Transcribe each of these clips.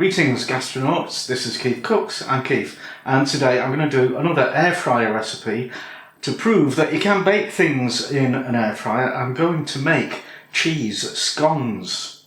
Greetings gastronauts, this is KeefCooks, I'm Keef, and today I'm going to do another air fryer recipe. To prove that you can bake things in an air fryer, I'm going to make cheese scones.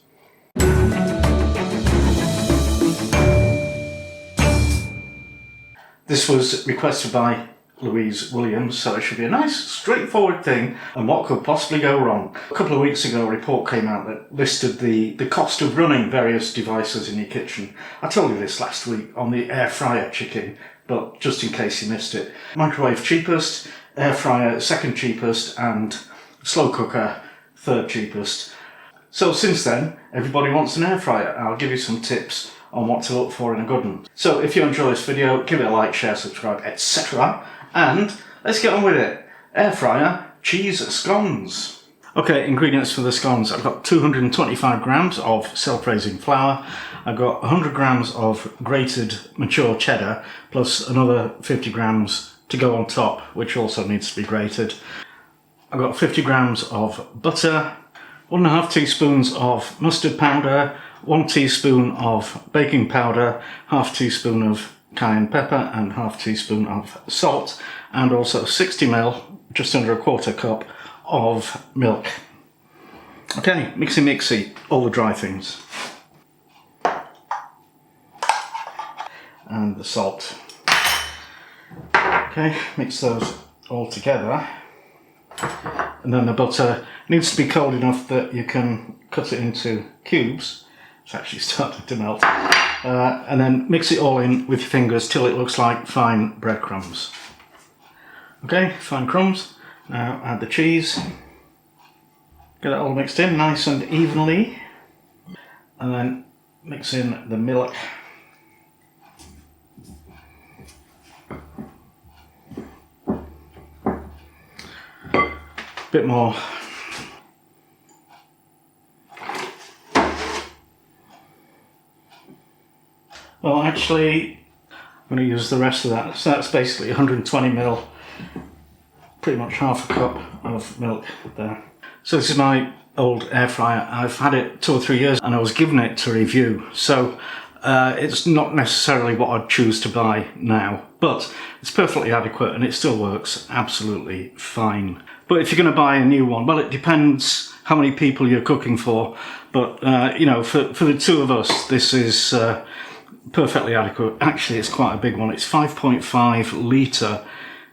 This was requested by Louise Williams, so it should be a nice straightforward thing. And what could possibly go wrong? A couple of weeks ago a report came out that listed the cost of running various devices in your kitchen. I told you this last week on the air fryer chicken, but just in case you missed it. Microwave cheapest, air fryer second cheapest, and slow cooker third cheapest. So since then everybody wants an air fryer. I'll give you some tips on what to look for in a good one. So if you enjoy this video, give it a like, share, subscribe, etc. And let's get on with it. Air fryer cheese scones. Okay, ingredients for the scones. I've got 225 grams of self-raising flour. I've got 100 grams of grated mature cheddar, plus another 50 grams to go on top, which also needs to be grated. I've got 50 grams of butter, 1.5 teaspoons of mustard powder, 1 teaspoon of baking powder, half teaspoon of cayenne pepper and half teaspoon of salt, and also 60 ml, just under a quarter cup of milk. Okay, mixy, all the dry things. And the salt. Okay, mix those all together. And then the butter needs to be cold enough that you can cut it into cubes. It's actually starting to melt. And then mix it all in with your fingers till it looks like fine breadcrumbs. Okay, fine crumbs. Now add the cheese. Get that all mixed in nice and evenly. And then mix in the milk. Bit more. Well, actually, I'm going to use the rest of that. So that's basically 120 ml, pretty much half a cup of milk there. So this is my old air fryer. I've had it 2 or 3 years and I was given it to review. So it's not necessarily what I'd choose to buy now, but it's perfectly adequate and it still works absolutely fine. But if you're going to buy a new one, well, it depends how many people you're cooking for. But, you know, for the two of us, this is perfectly adequate. Actually, it's quite a big one. It's 5.5 litre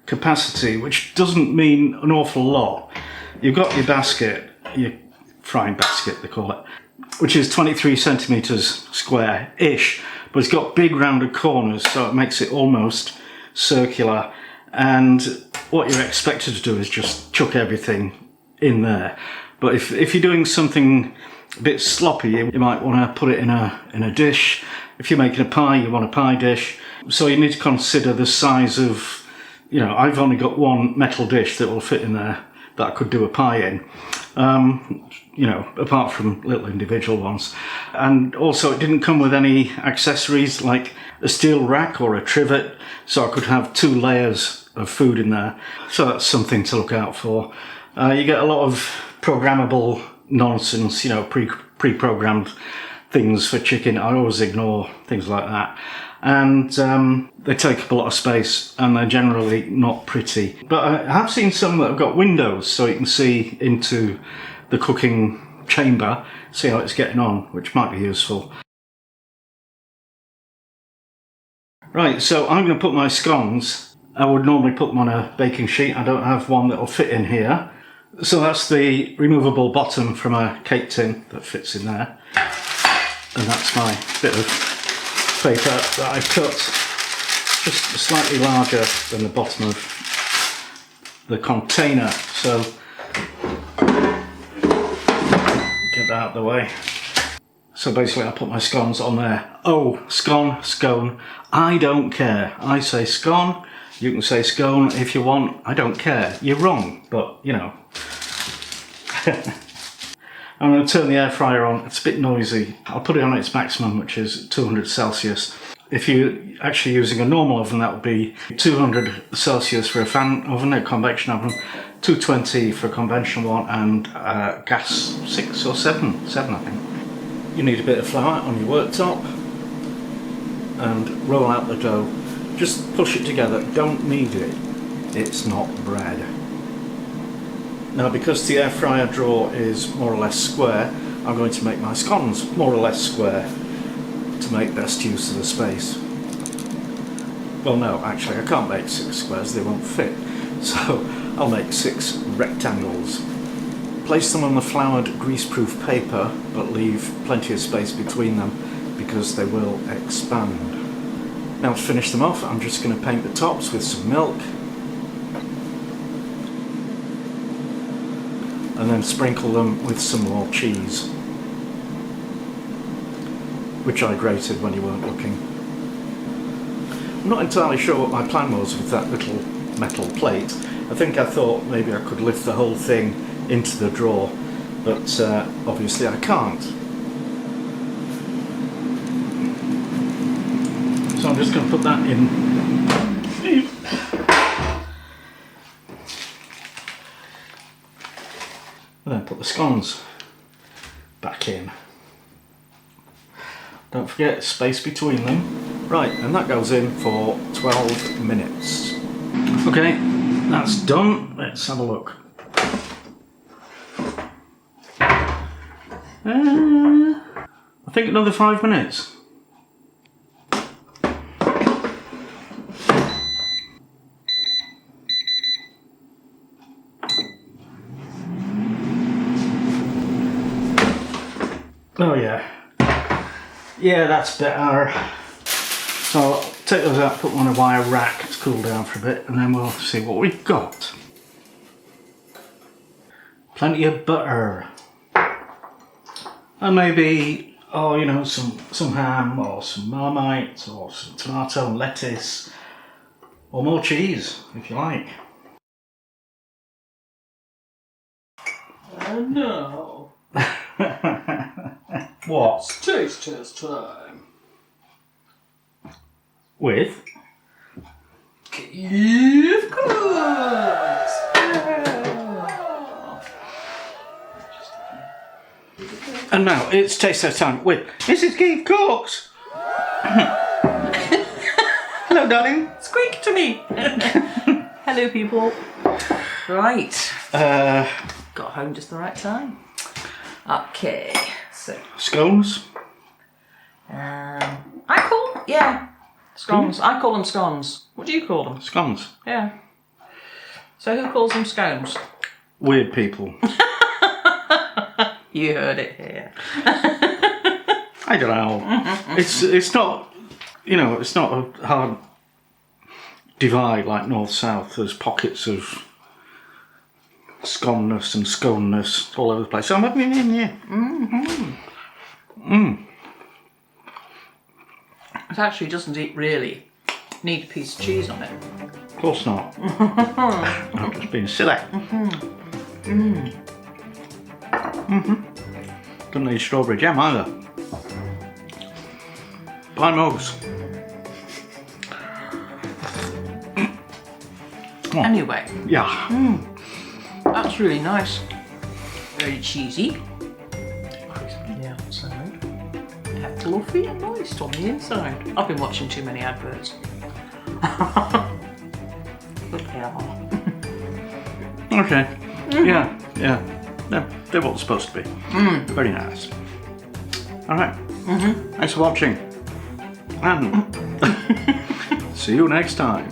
capacity, which doesn't mean an awful lot. You've got your basket, your frying basket they call it, which is 23 centimetres square-ish, but it's got big rounded corners, so it makes it almost circular. And what you're expected to do is just chuck everything in there. But if you're doing something a bit sloppy, you might want to put it in a dish. If you're making a pie, you want a pie dish. So you need to consider the size of, you know, I've only got one metal dish that will fit in there that I could do a pie in, you know, apart from little individual ones. And also it didn't come with any accessories like a steel rack or a trivet, so I could have 2 layers of food in there. So that's something to look out for. You get a lot of programmable nonsense, you know, pre-programmed things for chicken. I always ignore things like that. And they take up a lot of space and they're generally not pretty. But I have seen some that have got windows so you can see into the cooking chamber, see how it's getting on, which might be useful. Right, so I'm going to put my scones. I would normally put them on a baking sheet. I don't have one that will fit in here. So that's the removable bottom from a cake tin that fits in there. And that's my bit of paper that I've cut just slightly larger than the bottom of the container. So get that out of the way. So basically I put my scones on there. Oh, scone. I don't care. I say scone. You can say scone if you want. I don't care. You're wrong, but you know. I'm going to turn the air fryer on. It's a bit noisy. I'll put it on its maximum, which is 200 Celsius. If you're actually using a normal oven, that would be 200 Celsius for a fan oven, a convection oven, 220 for a conventional one, and gas 6 or 7 I think. You need a bit of flour on your worktop. and roll out the dough. Just push it together, don't knead it, it's not bread. Now because the air fryer drawer is more or less square, I'm going to make my scones more or less square to make best use of the space. Well no, actually I can't make 6 squares, they won't fit, so I'll make 6 rectangles. Place them on the floured greaseproof paper, but leave plenty of space between them because they will expand. Now to finish them off, I'm just going to paint the tops with some milk and then sprinkle them with some more cheese, which I grated when you weren't looking. I'm not entirely sure what my plan was with that little metal plate. I think I thought maybe I could lift the whole thing into the drawer, but obviously I can't. So I'm just going to put that in. And then put the scones back in. Don't forget space between them. Right, and that goes in for 12 minutes. Okay, that's done. Let's have a look. I think another 5 minutes. Oh yeah. Yeah, that's better. So I'll take those out, put them on a wire rack to cool down for a bit, and then we'll see what we've got. Plenty of butter. And maybe, oh, you know, some ham or some Marmite or some tomato and lettuce or more cheese if you like. Oh no. What? It's taste test time. With? KeefCooks! And now it's taste test time with Mrs. KeefCooks. Hello, darling. Squeak to me! Hello, people. Right. Got home just the right time. Okay, so. Scones? Scones. I call them scones. What do you call them? Scones. Yeah. So who calls them scones? Weird people. You heard it here. I don't know. It's not, you know, it's not a hard divide like north-south. There's pockets of sconeness and sconeness all over the place. So I'm having in here. It actually doesn't really need a piece of cheese on it. Of course not. I'm just being silly. Don't need strawberry jam either. Pie mugs. Anyway. Yeah. That's really nice. Very cheesy. Crisp on the outside. Fluffy and moist on the inside. I've been watching too many adverts. Look here. Okay. Yeah. They're what they're supposed to be. Very nice. Alright. Thanks for watching. And see you next time.